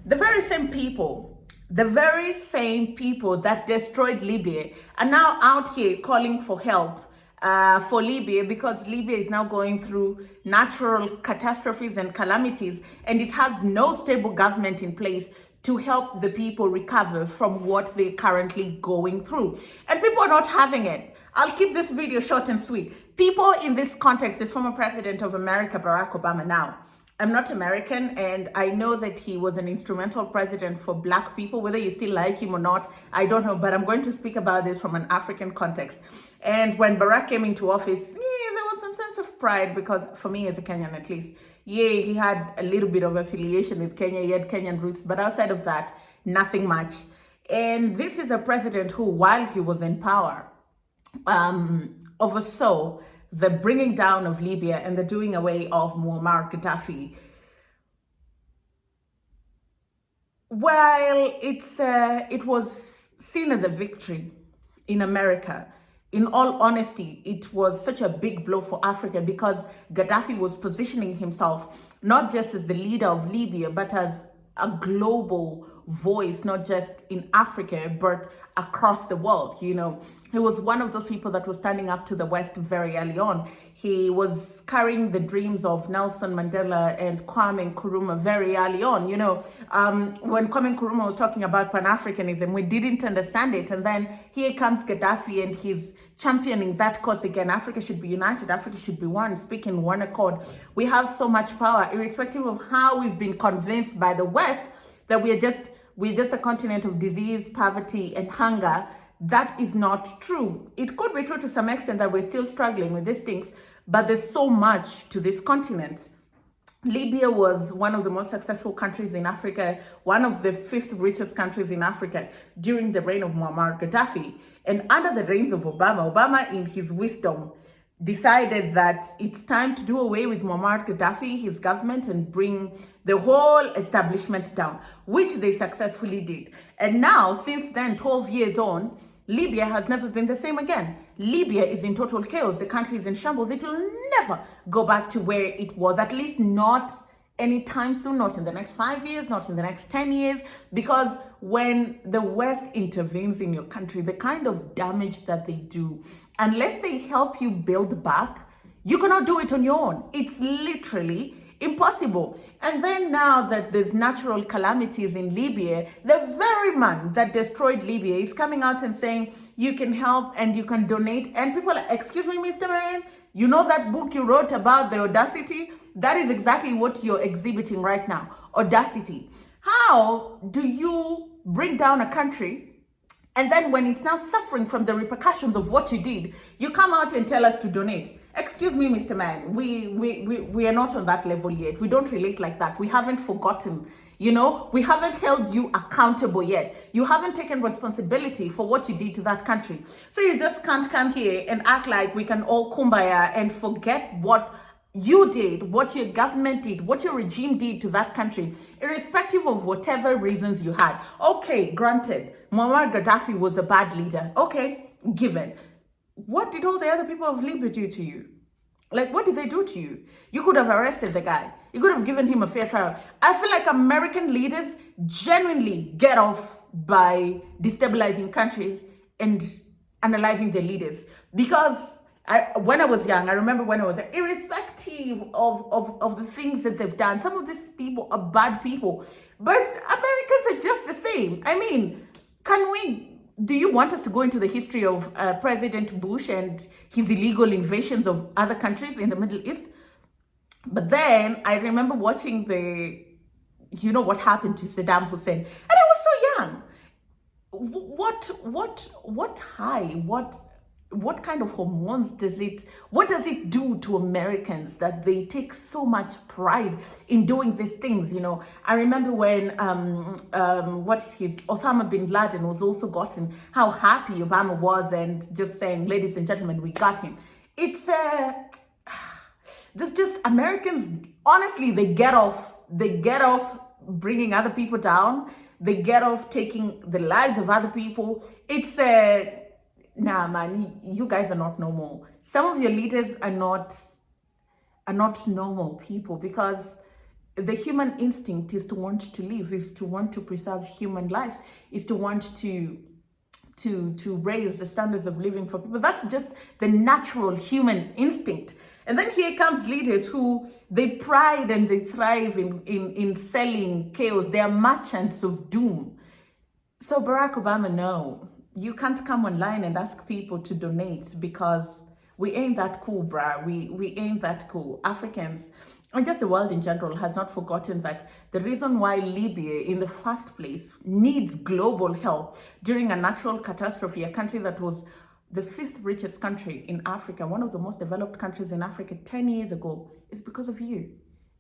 The very same people that destroyed Libya are now out here calling for help for Libya, because Libya is now going through natural catastrophes and calamities, and it has no stable government in place to help the people recover from what they're currently going through. And people are not having it. I'll keep this video short and sweet. People in this context is former President of America, Barack Obama. Now, I'm not American, and I know that he was an instrumental president for Black people. Whether you still like him or not, I don't know, but I'm going to speak about this from an African context. And when Barack came into office, there was some sense of pride, because for me as a Kenyan at least, he had a little bit of affiliation with Kenya, he had Kenyan roots, but outside of that, nothing much. And this is a president who, while he was in power, oversaw the bringing down of Libya and the doing away of Muammar Gaddafi. While it was seen as a victory in America, in all honesty, it was such a big blow for Africa, because Gaddafi was positioning himself not just as the leader of Libya, but as a global voice, not just in Africa, but across the world. He was one of those people that was standing up to the West very early on. He was carrying the dreams of Nelson Mandela and Kwame Nkrumah very early on. When Kwame Nkrumah was talking about Pan-Africanism, we didn't understand it. And then here comes Gaddafi, and he's championing that cause again. Africa should be united. Africa should be one, speak in one accord. We have so much power, irrespective of how we've been convinced by the West that we're just a continent of disease, poverty, and hunger. That is not true. It could be true to some extent that we're still struggling with these things, but there's so much to this continent. Libya was one of the most successful countries in Africa, one of the fifth richest countries in Africa during the reign of Muammar Gaddafi. And under the reigns of Obama, in his wisdom, decided that it's time to do away with Muammar Gaddafi, his government, and bring the whole establishment down, which they successfully did. And now, since then, 12 years on, Libya has never been the same again. Libya is in total chaos. The country is in shambles. It will never go back to where it was, at least not anytime soon, not in the next 5 years, not in the next 10 years, because when the West intervenes in your country, the kind of damage that they do, unless they help you build back, you cannot do it on your own. It's literally impossible. And then now that there's natural calamities in Libya, the very man that destroyed Libya is coming out and saying, you can help and you can donate. And people are, excuse me, Mr. Man, you know that book you wrote about the audacity? That is exactly what you're exhibiting right now, audacity. How do you bring down a country, and then when it's now suffering from the repercussions of what you did, you come out and tell us to donate? Excuse me, Mr. Man, we are not on that level yet. We don't relate like that. We haven't forgotten. We haven't held you accountable yet. You haven't taken responsibility for what you did to that country. So you just can't come here and act like we can all kumbaya and forget what you did, what your government did, what your regime did to that country, irrespective of whatever reasons you had. Okay, granted, Muammar Gaddafi was a bad leader. Okay, given. What did all the other people of Libya do to you? Like, what did they do to you? You could have arrested the guy. You could have given him a fair trial. I feel like American leaders genuinely get off by destabilizing countries and unaliving their leaders. Because when I was young, I remember when I was young, irrespective of the things that they've done, some of these people are bad people. But Americans are just the same. I mean, do you want us to go into the history of President Bush and his illegal invasions of other countries in the Middle East? But then I remember watching what happened to Saddam Hussein. And I was so young. What kind of hormones what does it do to Americans that they take so much pride in doing these things? I remember when Osama bin Laden was also gotten, how happy Obama was and just saying, ladies and gentlemen, we got him. It's there's just Americans, honestly, they get off bringing other people down. They get off taking the lives of other people. It's nah, man, you guys are not normal. Some of your leaders are not normal people, because the human instinct is to want to live, is to want to preserve human life, is to want to raise the standards of living for people. That's just the natural human instinct. And then here comes leaders who they pride and they thrive in selling chaos. They are merchants of doom. So Barack Obama, no, you can't come online and ask people to donate, because we ain't that cool, bruh. We ain't that cool. Africans, and just the world in general, has not forgotten that the reason why Libya in the first place needs global help during a natural catastrophe, a country that was the 5th richest country in Africa, one of the most developed countries in Africa 10 years ago, is because of you.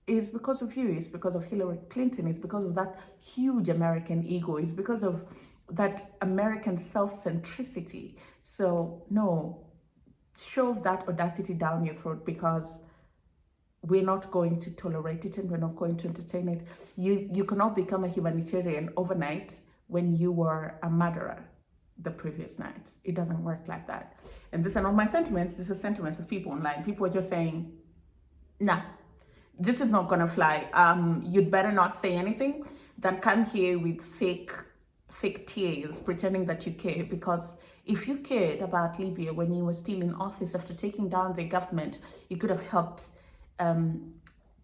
It's because of you. It's because of Hillary Clinton. It's because of that huge American ego. It's because of that American self-centricity. So no, shove that audacity down your throat, because we're not going to tolerate it and we're not going to entertain it. You cannot become a humanitarian overnight when you were a murderer the previous night. It doesn't work like that. And these are not my sentiments. This is sentiments of people online. People are just saying, nah, this is not gonna fly. You'd better not say anything than come here with fake tears pretending that you care. Because if you cared about Libya when you were still in office after taking down the government, you could have helped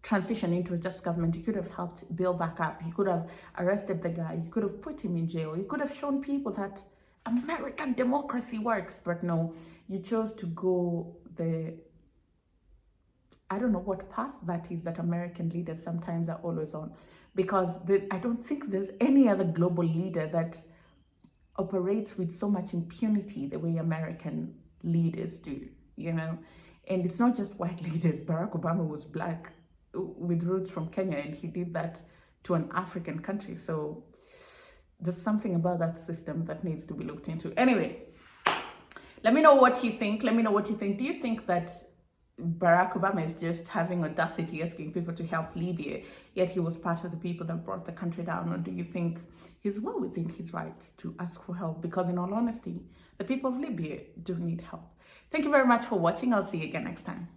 transition into a just government. You could have helped build back up. You could have arrested the guy. You could have put him in jail. You could have shown people that American democracy works. But no, you chose to go the, I don't know what path that is that American leaders sometimes are always on, because I don't think there's any other global leader that operates with so much impunity the way American leaders do, you know. And it's not just white leaders. Barack Obama was black with roots from Kenya, and he did that to an African country. So there's something about that system that needs to be looked into. Anyway, let me know what you think. Let me know what you think. Do you think that Barack Obama is just having audacity asking people to help Libya, yet he was part of the people that brought the country down? Or do you think he's well within his rights to ask for help? Because in all honesty, the people of Libya do need help. Thank you very much for watching. I'll see you again next time.